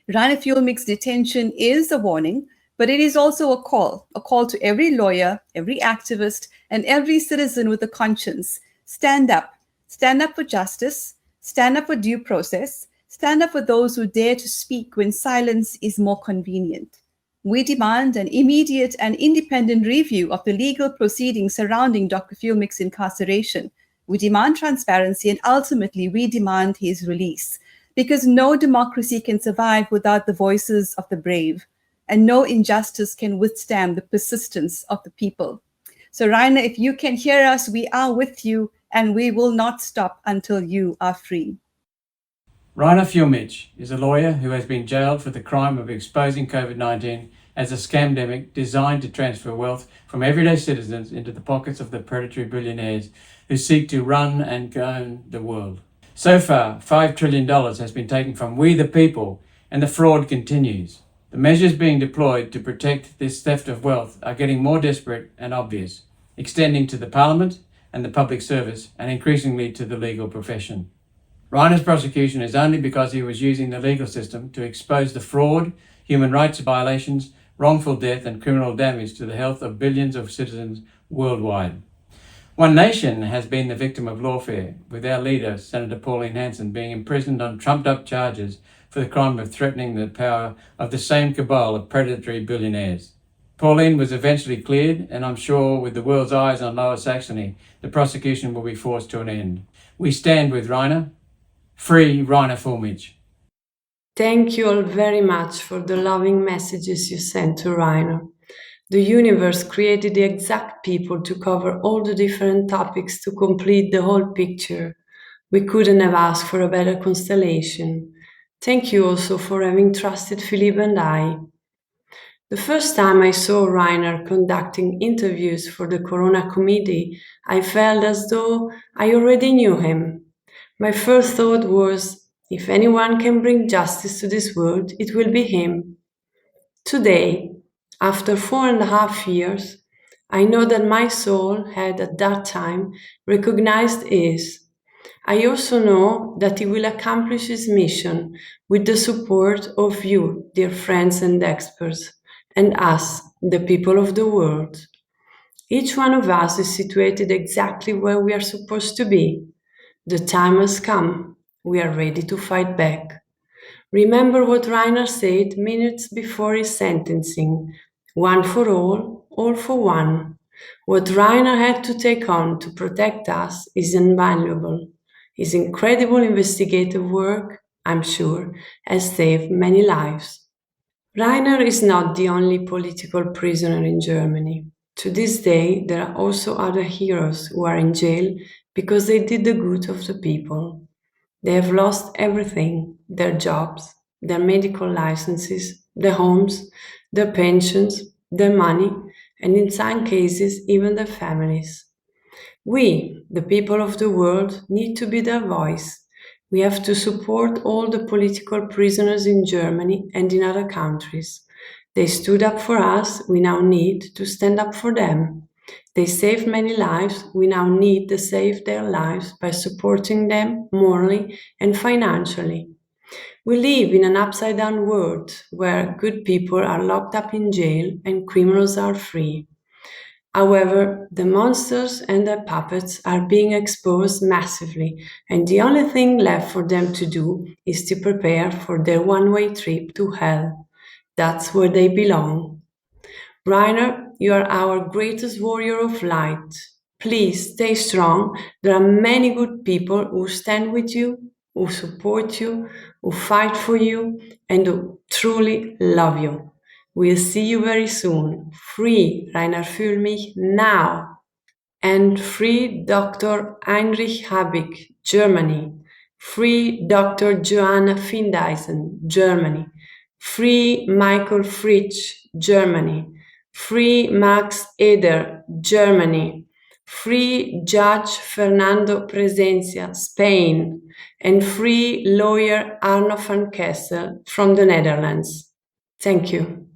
Reiner Füllmich's detention is a warning, but it is also a call to every lawyer, every activist, and every citizen with a conscience. Stand up for justice, stand up for due process, stand up for those who dare to speak when silence is more convenient. We demand an immediate and independent review of the legal proceedings surrounding Dr. Füllmich's incarceration. We demand transparency, and ultimately we demand his release, because no democracy can survive without the voices of the brave, and no injustice can withstand the persistence of the people. So Reiner, if you can hear us, we are with you, and we will not stop until you are free. Reiner Füllmich is a lawyer who has been jailed for the crime of exposing COVID-19 as a scamdemic designed to transfer wealth from everyday citizens into the pockets of the predatory billionaires who seek to run and own the world. So far, $5 trillion has been taken from we the people, and the fraud continues. The measures being deployed to protect this theft of wealth are getting more desperate and obvious, extending to the parliament and the public service, and increasingly to the legal profession. Reiner's prosecution is only because he was using the legal system to expose the fraud, human rights violations, wrongful death, and criminal damage to the health of billions of citizens worldwide. One nation has been the victim of lawfare, with our leader, Senator Pauline Hanson, being imprisoned on trumped-up charges for the crime of threatening the power of the same cabal of predatory billionaires. Pauline was eventually cleared, and I'm sure with the world's eyes on Lower Saxony, the prosecution will be forced to an end. We stand with Reiner. Free Reiner Füllmich. Thank you all very much for the loving messages you sent to Reiner. The universe created the exact people to cover all the different topics to complete the whole picture. We couldn't have asked for a better constellation. Thank you also for having trusted Philippe and I. The first time I saw Reiner conducting interviews for the Corona Committee, I felt as though I already knew him. My first thought was, if anyone can bring justice to this world, it will be him. Today, after 4.5 years, I know that my soul had at that time recognized his. I also know that he will accomplish his mission with the support of you, dear friends and experts. and us, the people of the world. Each one of us is situated exactly where we are supposed to be. The time has come. We are ready to fight back. Remember what Reiner said minutes before his sentencing: one for all for one. What Reiner had to take on to protect us is invaluable. His incredible investigative work, I'm sure, has saved many lives. Reiner is not the only political prisoner in Germany. To this day, there are also other heroes who are in jail because they did the good of the people. They have lost everything: their jobs, their medical licenses, their homes, their pensions, their money, and in some cases, even their families. We, the people of the world, need to be their voice. We have to support all the political prisoners in Germany and in other countries. They stood up for us, we now need to stand up for them. They saved many lives, we now need to save their lives by supporting them morally and financially. We live in an upside-down world where good people are locked up in jail and criminals are free. However, the monsters and their puppets are being exposed massively, and the only thing left for them to do is to prepare for their one-way trip to hell. That's where they belong. Reiner, you are our greatest warrior of light. Please stay strong. There are many good people who stand with you, who support you, who fight for you, and who truly love you. We'll see you very soon. Free Rainer Füllmich now. And free Dr. Heinrich Habig, Germany. Free Dr. Joanna Findeisen, Germany. Free Michael Fritsch, Germany. Free Max Eder, Germany. Free Judge Fernando Presencia, Spain. And free lawyer Arno van Kessel from the Netherlands. Thank you.